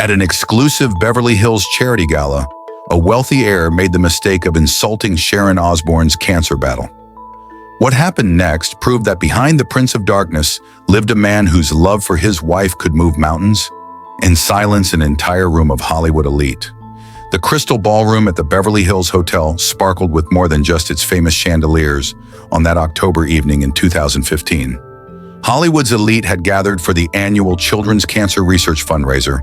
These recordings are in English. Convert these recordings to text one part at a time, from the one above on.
At an exclusive Beverly Hills charity gala, a wealthy heir made the mistake of insulting Sharon Osbourne's cancer battle. What happened next proved that behind the Prince of Darkness lived a man whose love for his wife could move mountains and silence an entire room of Hollywood elite. The Crystal Ballroom at the Beverly Hills Hotel sparkled with more than just its famous chandeliers on that October evening in 2015. Hollywood's elite had gathered for the annual Children's Cancer Research fundraiser,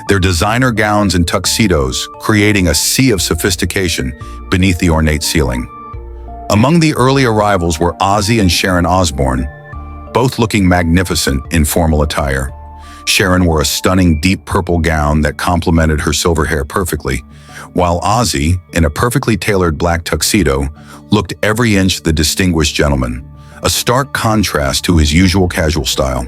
their designer gowns and tuxedos creating a sea of sophistication beneath the ornate ceiling. Among the early arrivals were Ozzy and Sharon Osbourne, both looking magnificent in formal attire. Sharon wore a stunning deep purple gown that complemented her silver hair perfectly, while Ozzy, in a perfectly tailored black tuxedo, looked every inch the distinguished gentleman, a stark contrast to his usual casual style.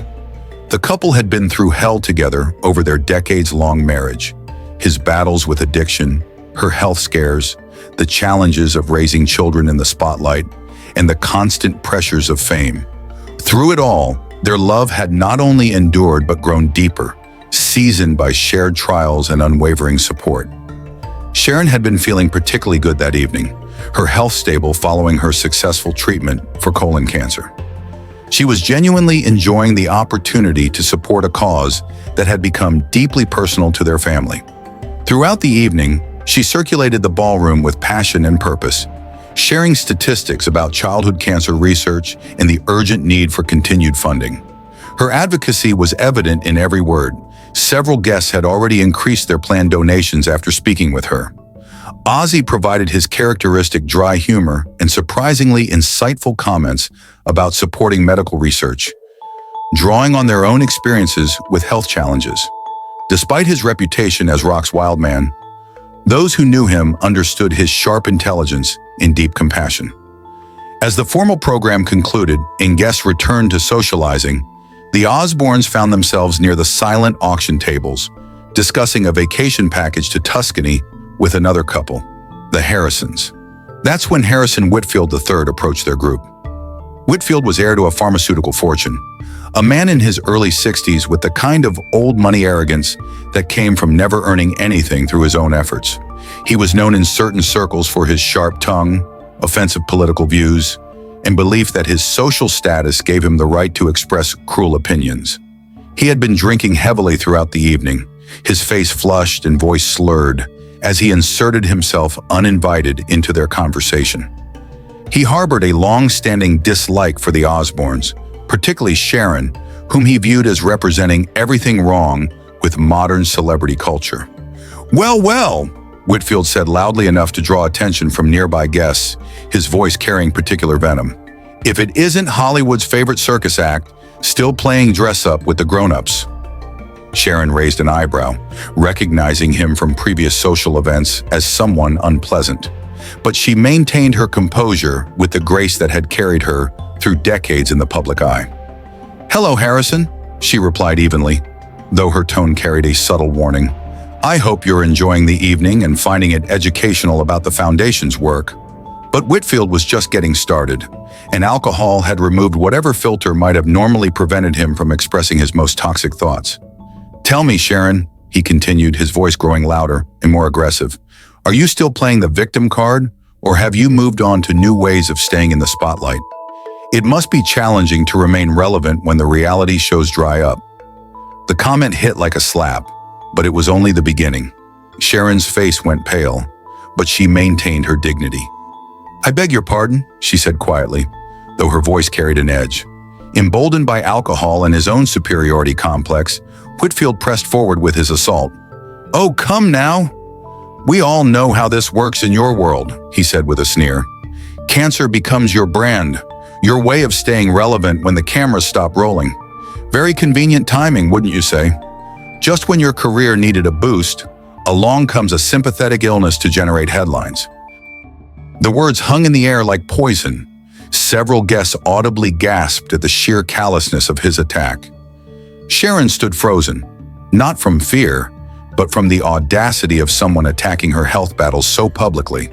The couple had been through hell together over their decades-long marriage. His battles with addiction, her health scares, the challenges of raising children in the spotlight, and the constant pressures of fame. Through it all, their love had not only endured but grown deeper, seasoned by shared trials and unwavering support. Sharon had been feeling particularly good that evening, her health stable following her successful treatment for colon cancer. She was genuinely enjoying the opportunity to support a cause that had become deeply personal to their family. Throughout the evening, she circulated the ballroom with passion and purpose, sharing statistics about childhood cancer research and the urgent need for continued funding. Her advocacy was evident in every word. Several guests had already increased their planned donations after speaking with her. Ozzy provided his characteristic dry humor and surprisingly insightful comments about supporting medical research, drawing on their own experiences with health challenges. Despite his reputation as rock's wild man, those who knew him understood his sharp intelligence and deep compassion. As the formal program concluded and guests returned to socializing, the Osbournes found themselves near the silent auction tables, discussing a vacation package to Tuscany with another couple, the Harrisons. That's when Harrison Whitfield III approached their group. Whitfield was heir to a pharmaceutical fortune, a man in his early 60s with the kind of old money arrogance that came from never earning anything through his own efforts. He was known in certain circles for his sharp tongue, offensive political views, and belief that his social status gave him the right to express cruel opinions. He had been drinking heavily throughout the evening, his face flushed and voice slurred, as he inserted himself uninvited into their conversation. He harbored a long-standing dislike for the Osbournes, particularly Sharon, whom he viewed as representing everything wrong with modern celebrity culture. "Well, well," Whitfield said loudly enough to draw attention from nearby guests, his voice carrying particular venom. "If it isn't Hollywood's favorite circus act, still playing dress-up with the grown-ups." Sharon raised an eyebrow, recognizing him from previous social events as someone unpleasant. But she maintained her composure with the grace that had carried her through decades in the public eye. "Hello, Harrison," she replied evenly, though her tone carried a subtle warning. "I hope you're enjoying the evening and finding it educational about the Foundation's work." But Whitfield was just getting started, and alcohol had removed whatever filter might have normally prevented him from expressing his most toxic thoughts. "Tell me, Sharon," he continued, his voice growing louder and more aggressive, "are you still playing the victim card, or have you moved on to new ways of staying in the spotlight? It must be challenging to remain relevant when the reality shows dry up." The comment hit like a slap, but it was only the beginning. Sharon's face went pale, but she maintained her dignity. "I beg your pardon," she said quietly, though her voice carried an edge. Emboldened by alcohol and his own superiority complex, Whitfield pressed forward with his assault. "Oh, come now. We all know how this works in your world," he said with a sneer. "Cancer becomes your brand, your way of staying relevant when the cameras stop rolling. Very convenient timing, wouldn't you say? Just when your career needed a boost, along comes a sympathetic illness to generate headlines." The words hung in the air like poison. Several guests audibly gasped at the sheer callousness of his attack. Sharon stood frozen, not from fear, but from the audacity of someone attacking her health battles so publicly.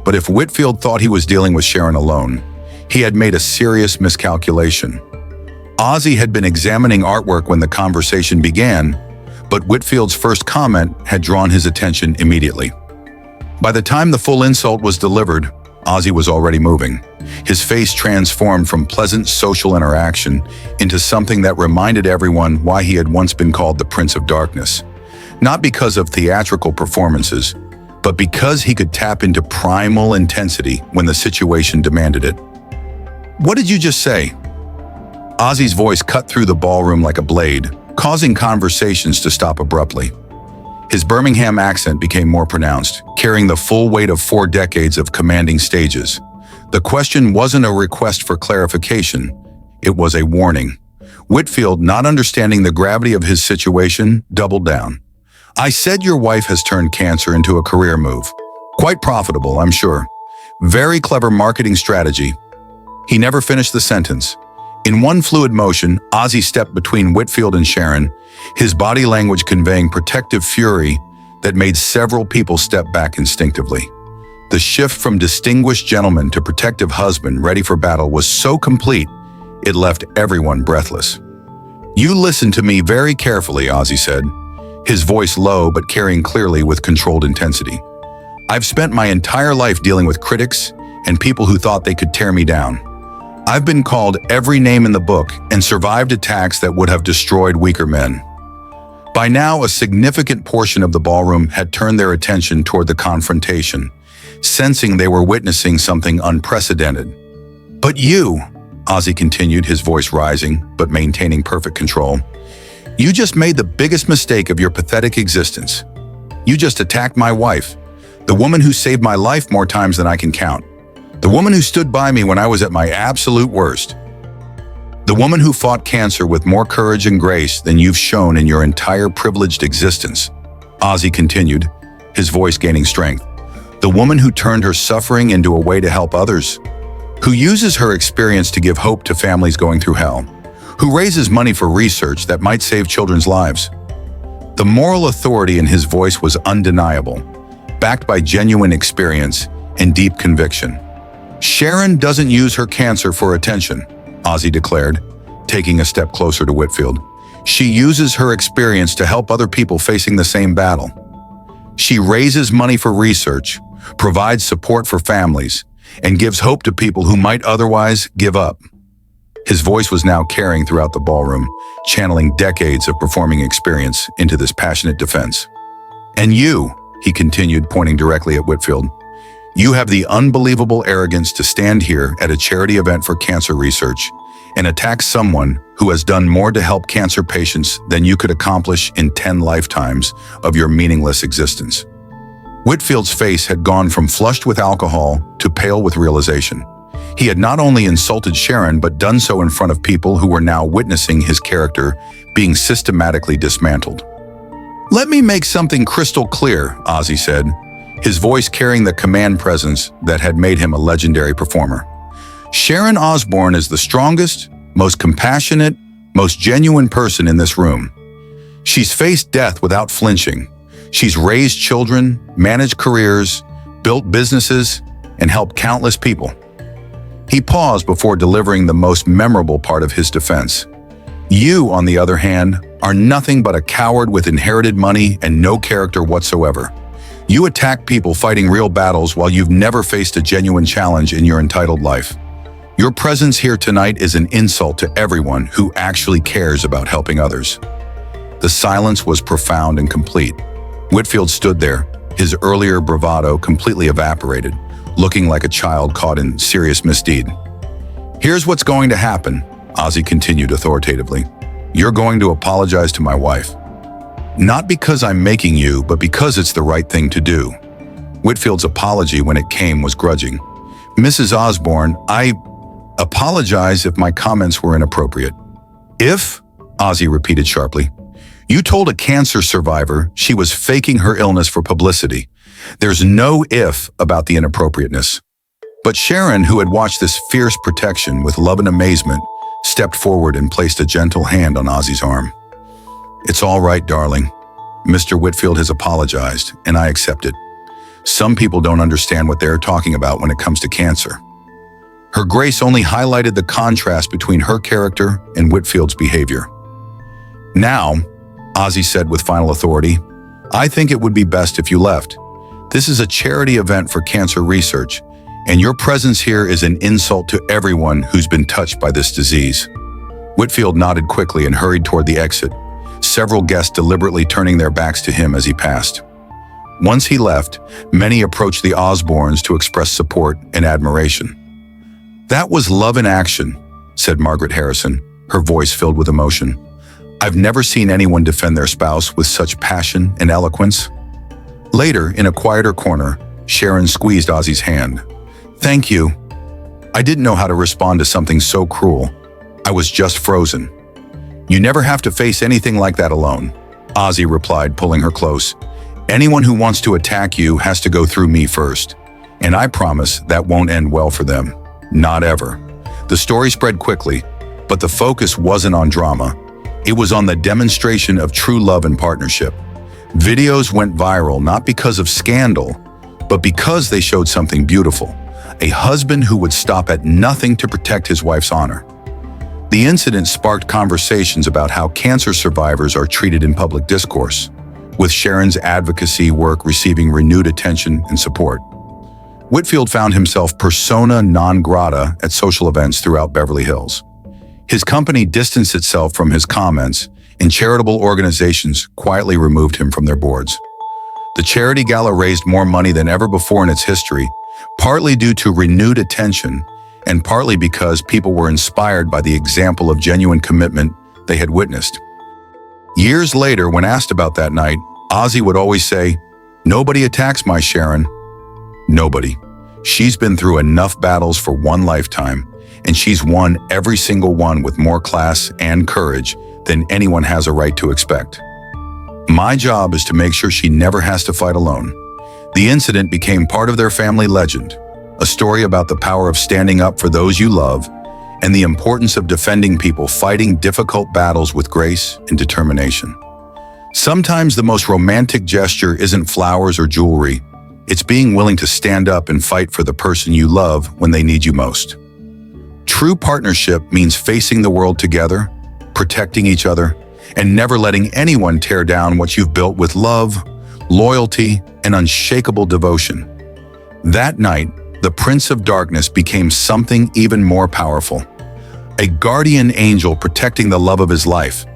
But if Whitfield thought he was dealing with Sharon alone, he had made a serious miscalculation. Ozzy had been examining artwork when the conversation began, but Whitfield's first comment had drawn his attention immediately. By the time the full insult was delivered, Ozzy was already moving. His face transformed from pleasant social interaction into something that reminded everyone why he had once been called the Prince of Darkness. Not because of theatrical performances, but because he could tap into primal intensity when the situation demanded it. "What did you just say?" Ozzy's voice cut through the ballroom like a blade, causing conversations to stop abruptly. His Birmingham accent became more pronounced, carrying the full weight of 4 decades of commanding stages. The question wasn't a request for clarification, it was a warning. Whitfield, not understanding the gravity of his situation, doubled down. "I said your wife has turned cancer into a career move. Quite profitable, I'm sure. Very clever marketing strategy." He never finished the sentence. In one fluid motion, Ozzy stepped between Whitfield and Sharon, his body language conveying protective fury that made several people step back instinctively. The shift from distinguished gentleman to protective husband ready for battle was so complete, it left everyone breathless. "You listen to me very carefully," Ozzy said, his voice low but carrying clearly with controlled intensity. "I've spent my entire life dealing with critics and people who thought they could tear me down. I've been called every name in the book and survived attacks that would have destroyed weaker men." By now, a significant portion of the ballroom had turned their attention toward the confrontation, sensing they were witnessing something unprecedented. "But you," Ozzy continued, his voice rising but maintaining perfect control, "you just made the biggest mistake of your pathetic existence. You just attacked my wife, the woman who saved my life more times than I can count. The woman who stood by me when I was at my absolute worst. The woman who fought cancer with more courage and grace than you've shown in your entire privileged existence." Ozzy continued, his voice gaining strength. "The woman who turned her suffering into a way to help others. Who uses her experience to give hope to families going through hell. Who raises money for research that might save children's lives." The moral authority in his voice was undeniable, backed by genuine experience and deep conviction. "Sharon doesn't use her cancer for attention," Ozzy declared, taking a step closer to Whitfield. "She uses her experience to help other people facing the same battle. She raises money for research, provides support for families, and gives hope to people who might otherwise give up." His voice was now carrying throughout the ballroom, channeling decades of performing experience into this passionate defense. "And you," he continued, pointing directly at Whitfield, "you have the unbelievable arrogance to stand here at a charity event for cancer research and attack someone who has done more to help cancer patients than you could accomplish in 10 lifetimes of your meaningless existence." Whitfield's face had gone from flushed with alcohol to pale with realization. He had not only insulted Sharon, but done so in front of people who were now witnessing his character being systematically dismantled. "Let me make something crystal clear," Ozzy said, his voice carrying the command presence that had made him a legendary performer. "Sharon Osbourne is the strongest, most compassionate, most genuine person in this room. She's faced death without flinching. She's raised children, managed careers, built businesses, and helped countless people." He paused before delivering the most memorable part of his defense. "You, on the other hand, are nothing but a coward with inherited money and no character whatsoever. You attack people fighting real battles while you've never faced a genuine challenge in your entitled life. Your presence here tonight is an insult to everyone who actually cares about helping others." The silence was profound and complete. Whitfield stood there, his earlier bravado completely evaporated, looking like a child caught in serious misdeed. "Here's what's going to happen," Ozzy continued authoritatively. "You're going to apologize to my wife. Not because I'm making you, but because it's the right thing to do." Whitfield's apology when it came was grudging. "Mrs. Osbourne, I apologize if my comments were inappropriate." "If?" Ozzy repeated sharply. "You told a cancer survivor she was faking her illness for publicity. There's no if about the inappropriateness." But Sharon, who had watched this fierce protection with love and amazement, stepped forward and placed a gentle hand on Ozzy's arm. "It's all right, darling. Mr. Whitfield has apologized, and I accept it. Some people don't understand what they're talking about when it comes to cancer." Her grace only highlighted the contrast between her character and Whitfield's behavior. Now, Ozzy said with final authority. "I think it would be best if you left. This is a charity event for cancer research, and your presence here is an insult to everyone who's been touched by this disease." Whitfield nodded quickly and hurried toward the exit, several guests deliberately turning their backs to him as he passed. Once he left, many approached the Osbournes to express support and admiration. "That was love in action," said Margaret Harrison, her voice filled with emotion. "I've never seen anyone defend their spouse with such passion and eloquence." Later, in a quieter corner, Sharon squeezed Ozzy's hand. "Thank you. I didn't know how to respond to something so cruel. I was just frozen." "You never have to face anything like that alone," Ozzy replied, pulling her close. "Anyone who wants to attack you has to go through me first, and I promise that won't end well for them. Not ever." The story spread quickly, but the focus wasn't on drama. It was on the demonstration of true love and partnership. Videos went viral not because of scandal, but because they showed something beautiful: a husband who would stop at nothing to protect his wife's honor. The incident sparked conversations about how cancer survivors are treated in public discourse, with Sharon's advocacy work receiving renewed attention and support. Whitfield found himself persona non grata at social events throughout Beverly Hills. His company distanced itself from his comments, and charitable organizations quietly removed him from their boards. The charity gala raised more money than ever before in its history, partly due to renewed attention, and partly because people were inspired by the example of genuine commitment they had witnessed. Years later, when asked about that night, Ozzy would always say, "Nobody attacks my Sharon. Nobody. She's been through enough battles for one lifetime, and she's won every single one with more class and courage than anyone has a right to expect. My job is to make sure she never has to fight alone." The incident became part of their family legend, a story about the power of standing up for those you love and the importance of defending people fighting difficult battles with grace and determination. Sometimes the most romantic gesture isn't flowers or jewelry. It's being willing to stand up and fight for the person you love when they need you most. True partnership means facing the world together, protecting each other, and never letting anyone tear down what you've built with love, loyalty, and unshakable devotion. That night, the Prince of Darkness became something even more powerful: a guardian angel protecting the love of his life,